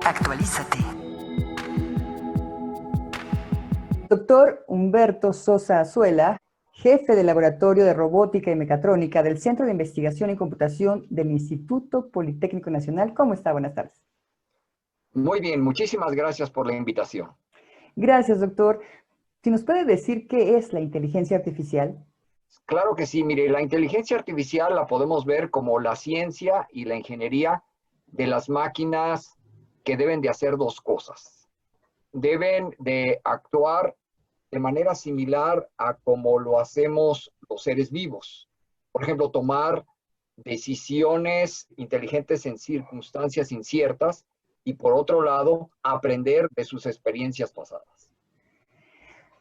Actualízate. Doctor Humberto Sosa Azuela, jefe del Laboratorio de Robótica y Mecatrónica del Centro de Investigación y Computación del Instituto Politécnico Nacional. ¿Cómo está? Buenas tardes. Muy bien, muchísimas gracias por la invitación. Gracias, doctor. Si nos puede decir qué es la inteligencia artificial. Claro que sí, mire, la inteligencia artificial la podemos ver como la ciencia y la ingeniería de las máquinas que deben de hacer dos cosas. Deben de actuar de manera similar a como lo hacemos los seres vivos. Por ejemplo, tomar decisiones inteligentes en circunstancias inciertas y, por otro lado, aprender de sus experiencias pasadas.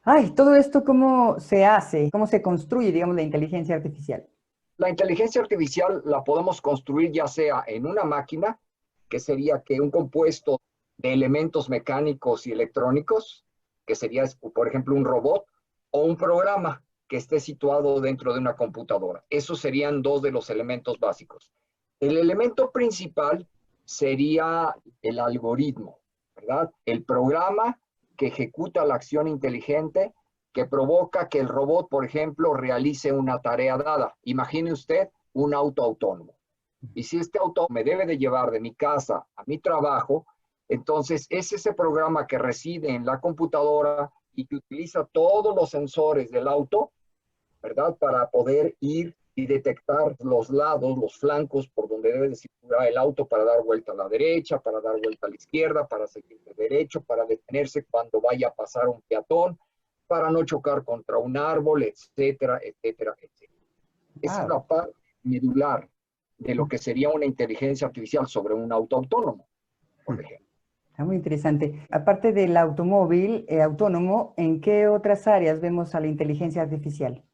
Ay, todo esto, ¿cómo se hace? ¿Cómo se construye, digamos, la inteligencia artificial? La inteligencia artificial la podemos construir ya sea en una máquina, que sería que un compuesto de elementos mecánicos y electrónicos, que sería, por ejemplo, un robot, o un programa que esté situado dentro de una computadora. Esos serían dos de los elementos básicos. El elemento principal sería el algoritmo, ¿verdad? El programa que ejecuta la acción inteligente que provoca que el robot, por ejemplo, realice una tarea dada. Imagine usted un auto autónomo. Y si este auto me debe de llevar de mi casa a mi trabajo, entonces es ese programa que reside en la computadora y que utiliza todos los sensores del auto, ¿verdad? Para poder ir y detectar los lados, los flancos por donde debe de circular el auto para dar vuelta a la derecha, para dar vuelta a la izquierda, para seguir de derecho, para detenerse cuando vaya a pasar un peatón, para no chocar contra un árbol, etcétera, etcétera, etcétera. Esa es la parte medular de lo que sería una inteligencia artificial sobre un auto autónomo, por ejemplo. Está muy interesante. Aparte del automóvil autónomo, ¿en qué otras áreas vemos a la inteligencia artificial?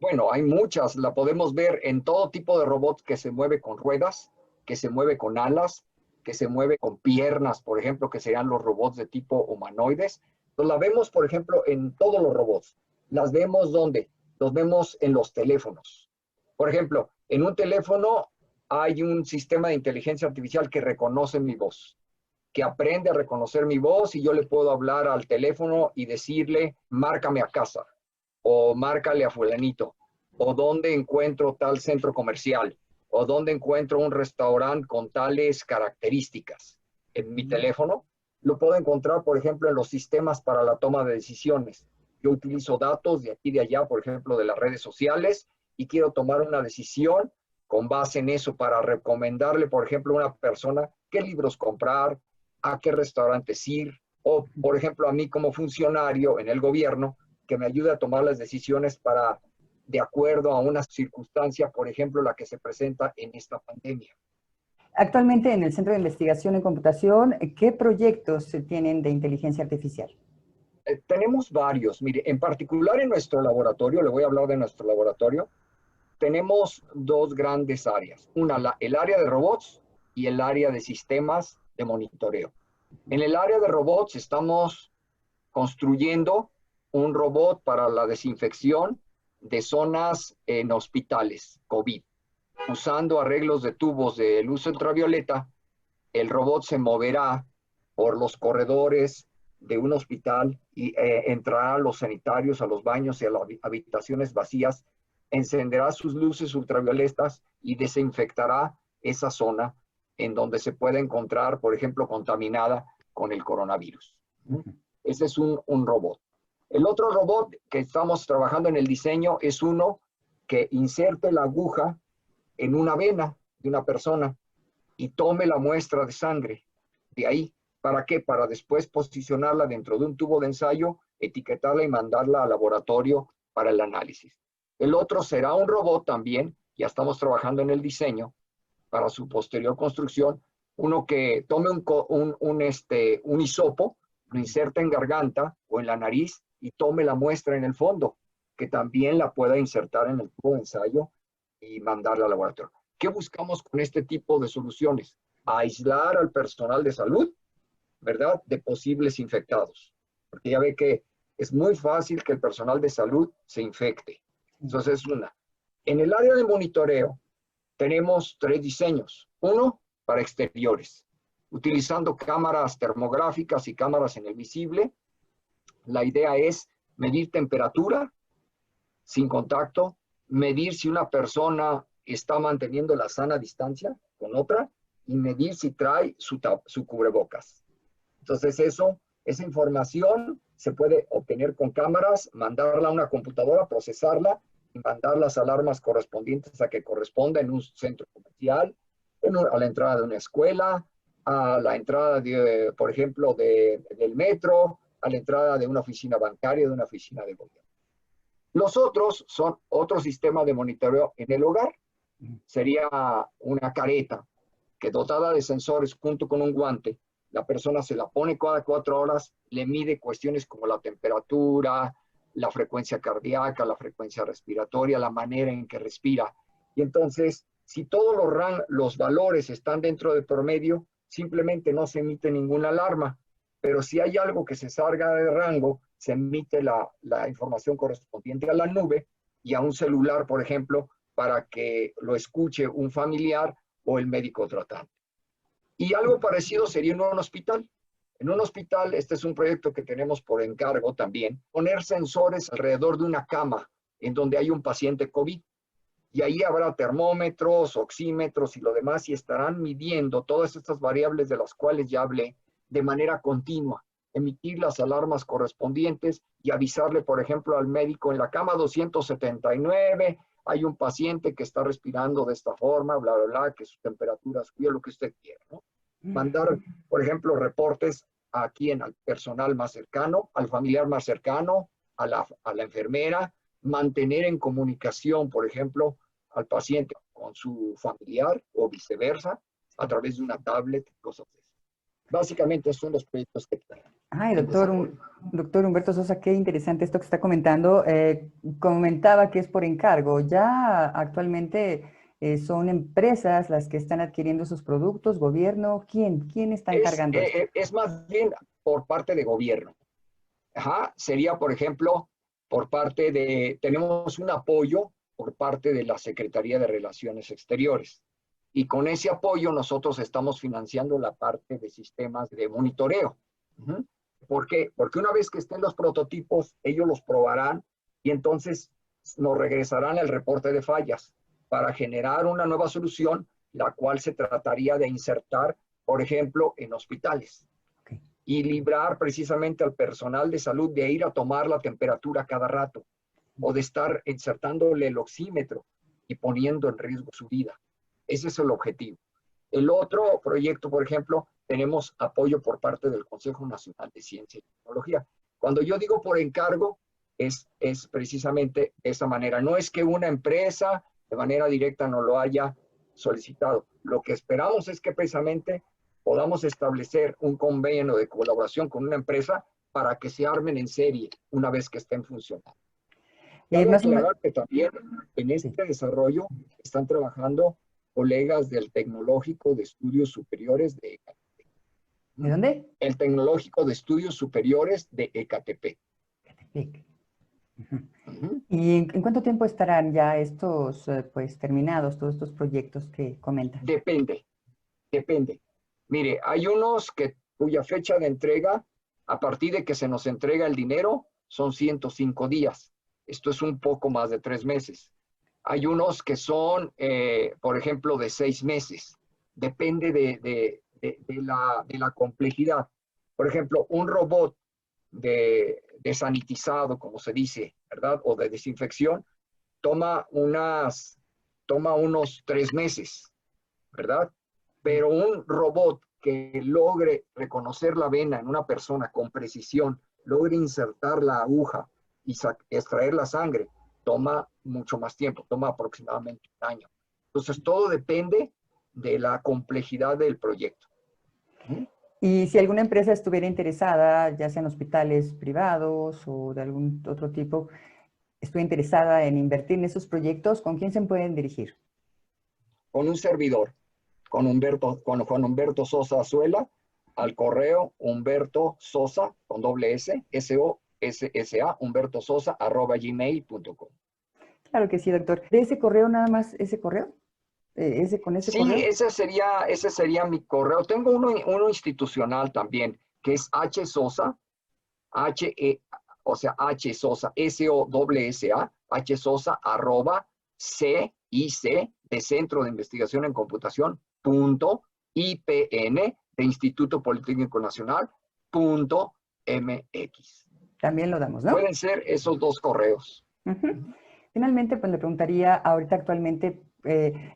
Bueno, hay muchas. La podemos ver en todo tipo de robots que se mueve con ruedas, que se mueve con alas, que se mueve con piernas, por ejemplo, que serían los robots de tipo humanoides. Entonces, la vemos, por ejemplo, en todos los robots. Las vemos ¿dónde? Los vemos en los teléfonos. Por ejemplo, en un teléfono hay un sistema de inteligencia artificial que reconoce mi voz, que aprende a reconocer mi voz y yo le puedo hablar al teléfono y decirle, márcame a casa, o márcale a fulanito, o dónde encuentro tal centro comercial, o dónde encuentro un restaurante con tales características. En mi teléfono lo puedo encontrar, por ejemplo, en los sistemas para la toma de decisiones. Yo utilizo datos de aquí y de allá, por ejemplo, de las redes sociales, y quiero tomar una decisión con base en eso para recomendarle, por ejemplo, a una persona qué libros comprar, a qué restaurantes ir, o, por ejemplo, a mí como funcionario en el gobierno, que me ayude a tomar las decisiones para, de acuerdo a una circunstancia, por ejemplo, la que se presenta en esta pandemia. Actualmente en el Centro de Investigación en Computación, ¿qué proyectos se tienen de inteligencia artificial? Tenemos varios. Mire, en particular en nuestro laboratorio, le voy a hablar de nuestro laboratorio, tenemos dos grandes áreas. Una, el área de robots y el área de sistemas de monitoreo. En el área de robots estamos construyendo un robot para la desinfección de zonas en hospitales COVID. Usando arreglos de tubos de luz ultravioleta, el robot se moverá por los corredores de un hospital y entrará a los sanitarios, a los baños y a las habitaciones vacías, encenderá sus luces ultravioletas y desinfectará esa zona en donde se puede encontrar, por ejemplo, contaminada con el coronavirus. Ese es un robot. El otro robot que estamos trabajando en el diseño es uno que inserte la aguja en una vena de una persona y tome la muestra de sangre de ahí. ¿Para qué? Para después posicionarla dentro de un tubo de ensayo, etiquetarla y mandarla al laboratorio para el análisis. El otro será un robot también, ya estamos trabajando en el diseño para su posterior construcción, uno que tome un hisopo, lo inserte en garganta o en la nariz y tome la muestra en el fondo, que también la pueda insertar en el tubo de ensayo y mandarla al laboratorio. ¿Qué buscamos con este tipo de soluciones? Aislar al personal de salud, ¿verdad?, de posibles infectados. Porque ya ve que es muy fácil que el personal de salud se infecte. Entonces es una. En el área de monitoreo tenemos tres diseños. Uno, para exteriores. utilizando cámaras termográficas y cámaras en el visible. La idea es medir temperatura sin contacto, medir si una persona está manteniendo la sana distancia con otra y medir si trae su cubrebocas. Entonces esa información se puede obtener con cámaras, mandarla a una computadora, procesarla y mandar las alarmas correspondientes a que corresponda en un centro comercial, a la entrada de una escuela, a la entrada, por ejemplo, del metro, a la entrada de una oficina bancaria, de una oficina de gobierno. Los otros son otro sistema de monitoreo en el hogar. Sería una careta que dotada de sensores junto con un guante, la persona se la pone cada 4 horas, le mide cuestiones como la temperatura, la frecuencia cardíaca, la frecuencia respiratoria, la manera en que respira. Y entonces, si todos los valores están dentro del promedio, simplemente no se emite ninguna alarma. Pero si hay algo que se salga de rango, se emite la información correspondiente a la nube y a un celular, por ejemplo, para que lo escuche un familiar o el médico tratante. Y algo parecido sería en un hospital. En un hospital, este es un proyecto que tenemos por encargo también, poner sensores alrededor de una cama en donde hay un paciente COVID. Y ahí habrá termómetros, oxímetros y lo demás, y estarán midiendo todas estas variables de las cuales ya hablé de manera continua, emitir las alarmas correspondientes y avisarle, por ejemplo, al médico en la cama 279, hay un paciente que está respirando de esta forma, bla, bla, bla, que su temperatura subió, lo que usted quiera, ¿no? Mandar, por ejemplo, reportes a quien, al personal más cercano, al familiar más cercano, a la enfermera, mantener en comunicación, por ejemplo, al paciente con su familiar o viceversa, a través de una tablet, cosas así. Básicamente, son los proyectos que tenemos. Ay, doctor Humberto Sosa, qué interesante esto que está comentando. Comentaba que es por encargo. Ya actualmente son empresas las que están adquiriendo sus productos, gobierno. ¿Quién está encargando esto? Es más bien por parte de gobierno. Ajá, sería, por ejemplo, tenemos un apoyo por parte de la Secretaría de Relaciones Exteriores. Y con ese apoyo nosotros estamos financiando la parte de sistemas de monitoreo. ¿Por qué? Porque una vez que estén los prototipos, ellos los probarán y entonces nos regresarán el reporte de fallas para generar una nueva solución, la cual se trataría de insertar, por ejemplo, en hospitales. Okay. Y librar precisamente al personal de salud de ir a tomar la temperatura cada rato o de estar insertándole el oxímetro y poniendo en riesgo su vida. Ese es el objetivo. El otro proyecto, por ejemplo, tenemos apoyo por parte del Consejo Nacional de Ciencia y Tecnología. Cuando yo digo por encargo, es precisamente de esa manera. No es que una empresa de manera directa no lo haya solicitado. Lo que esperamos es que precisamente podamos establecer un convenio de colaboración con una empresa para que se armen en serie una vez que estén funcionando. Cabe aclarar que también en este desarrollo están trabajando colegas del Tecnológico de Estudios Superiores de Ecatepec. ¿De dónde? El Tecnológico de Estudios Superiores de Ecatepec. Ecatepec. ¿Y en cuánto tiempo estarán ya estos, pues, terminados, todos estos proyectos que comentan? Depende. Mire, hay unos cuya fecha de entrega, a partir de que se nos entrega el dinero, son 105 días. Esto es un poco más de 3 meses. Hay unos que son, por ejemplo, de 6 meses. Depende de la complejidad. Por ejemplo, un robot de sanitizado, como se dice, ¿verdad? O de desinfección, toma unos 3 meses, ¿verdad? Pero un robot que logre reconocer la vena en una persona con precisión, logre insertar la aguja y extraer la sangre, toma mucho más tiempo, toma aproximadamente 1 año. Entonces, todo depende de la complejidad del proyecto. Y si alguna empresa estuviera interesada, ya sean hospitales privados o de algún otro tipo, estuviera interesada en invertir en esos proyectos, ¿con quién se pueden dirigir? Con un servidor, con Juan Humberto Sosa Azuela, al correo Humberto Sosa, con doble S, S-O-S-S-A, humbertososa@gmail.com. Claro que sí, doctor. ¿De ese correo nada más ese correo? con ese Sí, correo? ese sería mi correo. Tengo uno institucional también, que es hsosa, o sea, hsosa, SOSSA, hsosa, arroba, CIC, de Centro de Investigación en Computación, punto, IPN, de Instituto Politécnico Nacional, punto, MX. También lo damos, ¿no? Pueden ser esos dos correos. Ujú. Finalmente, pues le preguntaría, ahorita actualmente,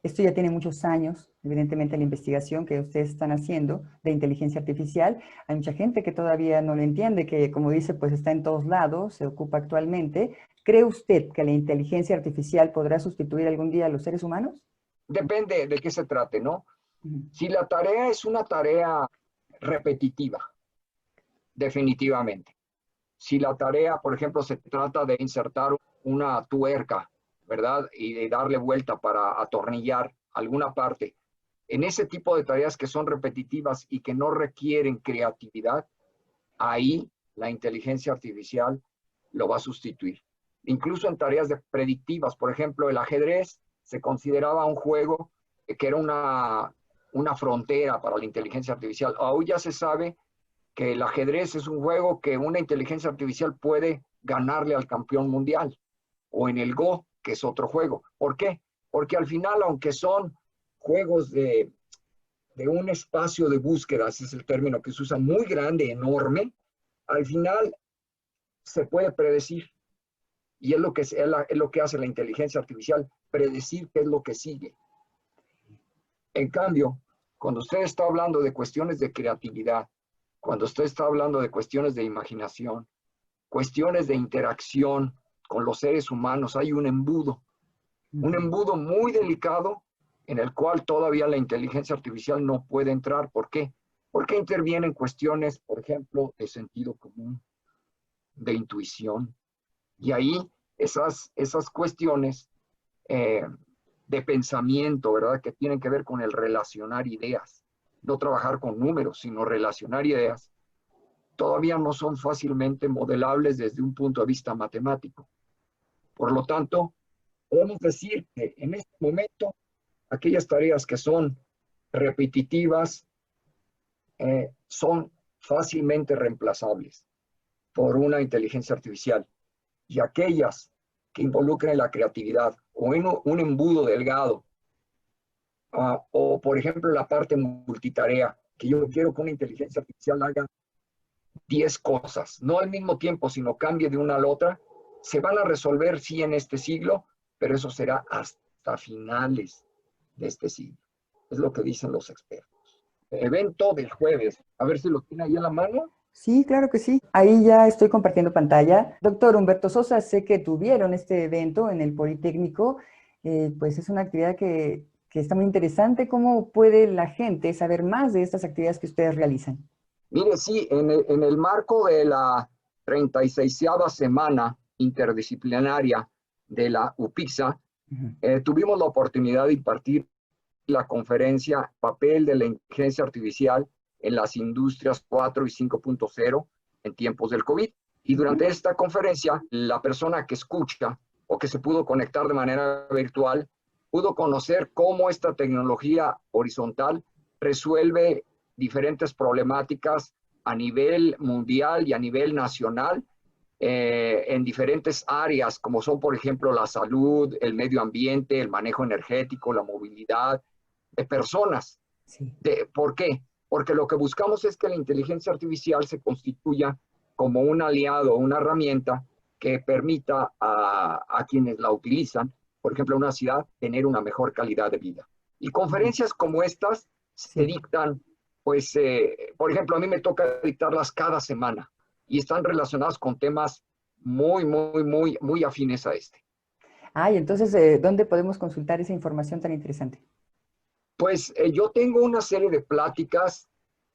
esto ya tiene muchos años, evidentemente la investigación que ustedes están haciendo de inteligencia artificial, hay mucha gente que todavía no lo entiende, que como dice, pues está en todos lados, se ocupa actualmente. ¿Cree usted que la inteligencia artificial podrá sustituir algún día a los seres humanos? Depende de qué se trate, ¿no? Ujú. Si la tarea es una tarea repetitiva, definitivamente. Si la tarea, por ejemplo, se trata de insertar una tuerca, ¿verdad? Y de darle vuelta para atornillar alguna parte. En ese tipo de tareas que son repetitivas y que no requieren creatividad, ahí la inteligencia artificial lo va a sustituir. Incluso en tareas predictivas, por ejemplo, el ajedrez se consideraba un juego que era una frontera para la inteligencia artificial. Hoy ya se sabe que el ajedrez es un juego que una inteligencia artificial puede ganarle al campeón mundial, o en el Go, que es otro juego. ¿Por qué? Porque al final, aunque son juegos de un espacio de búsqueda, ese es el término que se usa, muy grande, enorme, al final se puede predecir. Y es lo que hace la inteligencia artificial, predecir qué es lo que sigue. En cambio, cuando usted está hablando de cuestiones de creatividad, cuando usted está hablando de cuestiones de imaginación, cuestiones de interacción con los seres humanos, hay un embudo muy delicado en el cual todavía la inteligencia artificial no puede entrar. ¿Por qué? Porque intervienen cuestiones, por ejemplo, de sentido común, de intuición. Y ahí esas cuestiones eh, de pensamiento, ¿verdad? Que tienen que ver con el relacionar ideas, no trabajar con números, sino relacionar ideas, todavía no son fácilmente modelables desde un punto de vista matemático. Por lo tanto, podemos decir que en este momento, aquellas tareas que son repetitivas son fácilmente reemplazables por una inteligencia artificial. Y aquellas que involucren la creatividad o en un embudo delgado, o por ejemplo la parte multitarea, que yo quiero que una inteligencia artificial haga 10 cosas, no al mismo tiempo, sino cambie de una a la otra, se van a resolver sí en este siglo, pero eso será hasta finales de este siglo. Es lo que dicen los expertos. Evento del jueves, a ver si lo tiene ahí a la mano. Sí, claro que sí. Ahí ya estoy compartiendo pantalla. Doctor Humberto Sosa, sé que tuvieron este evento en el Politécnico. Pues es una actividad que está muy interesante. ¿Cómo puede la gente saber más de estas actividades que ustedes realizan? Mire, sí, en el marco de la 36ª semana interdisciplinaria de la UPIXA, Ujú. tuvimos la oportunidad de impartir la conferencia Papel de la Inteligencia Artificial en las Industrias 4 y 5.0 en tiempos del COVID. Y durante Ujú. esta conferencia, la persona que escucha o que se pudo conectar de manera virtual, pudo conocer cómo esta tecnología horizontal resuelve diferentes problemáticas a nivel mundial y a nivel nacional en diferentes áreas, como son, por ejemplo, la salud, el medio ambiente, el manejo energético, la movilidad de personas. Sí. ¿Por qué? Porque lo que buscamos es que la inteligencia artificial se constituya como un aliado, una herramienta que permita a quienes la utilizan, por ejemplo, en una ciudad, tener una mejor calidad de vida. Y Ujú. conferencias como estas se Sí. dictan, pues, por ejemplo, a mí me toca dictarlas cada semana y están relacionadas con temas muy afines a este. Ah, y entonces, ¿dónde podemos consultar esa información tan interesante? Pues yo tengo una serie de pláticas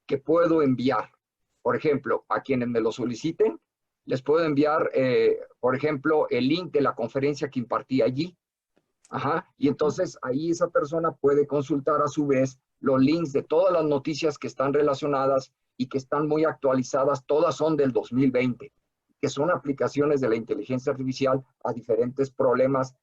que puedo enviar. Por ejemplo, a quienes me lo soliciten, les puedo enviar, por ejemplo, el link de la conferencia que impartí allí. Ajá. Y entonces ahí esa persona puede consultar a su vez los links de todas las noticias que están relacionadas y que están muy actualizadas. Todas son del 2020, que son aplicaciones de la inteligencia artificial a diferentes problemas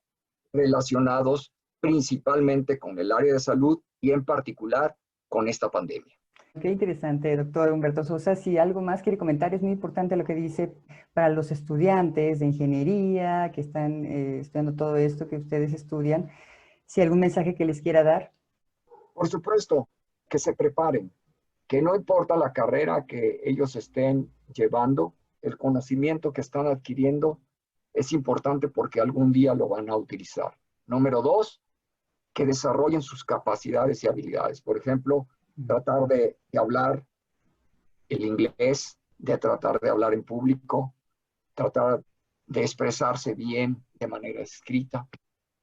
relacionados principalmente con el área de salud y en particular con esta pandemia. Qué interesante, doctor Humberto Sosa. Si algo más quiere comentar, es muy importante lo que dice para los estudiantes de ingeniería que están estudiando todo esto que ustedes estudian. Si algún mensaje que les quiera dar. Por supuesto, que se preparen, que no importa la carrera que ellos estén llevando, el conocimiento que están adquiriendo es importante porque algún día lo van a utilizar. Número dos, que desarrollen sus capacidades y habilidades. Por ejemplo, tratar de hablar el inglés, de tratar de hablar en público, tratar de expresarse bien de manera escrita.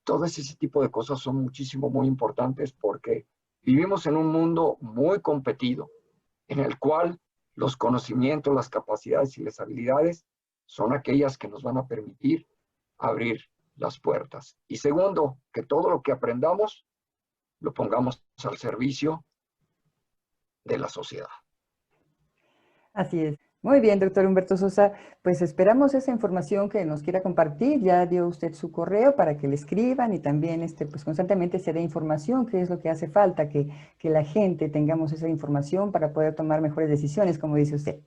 Todo ese tipo de cosas son muy importantes porque vivimos en un mundo muy competido, en el cual los conocimientos, las capacidades y las habilidades son aquellas que nos van a permitir abrir las puertas. Y segundo, que todo lo que aprendamos lo pongamos al servicio de la sociedad. Así es. Muy bien, doctor Humberto Sosa. Pues esperamos esa información que nos quiera compartir. Ya dio usted su correo para que le escriban y también pues constantemente se dé información, que es lo que hace falta, que la gente tengamos esa información para poder tomar mejores decisiones, como dice usted.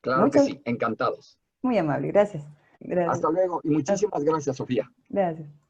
Claro que Muchas, sí, encantados. muy amable. Gracias. Gracias. Hasta luego y muchísimas gracias, Sofía. Gracias.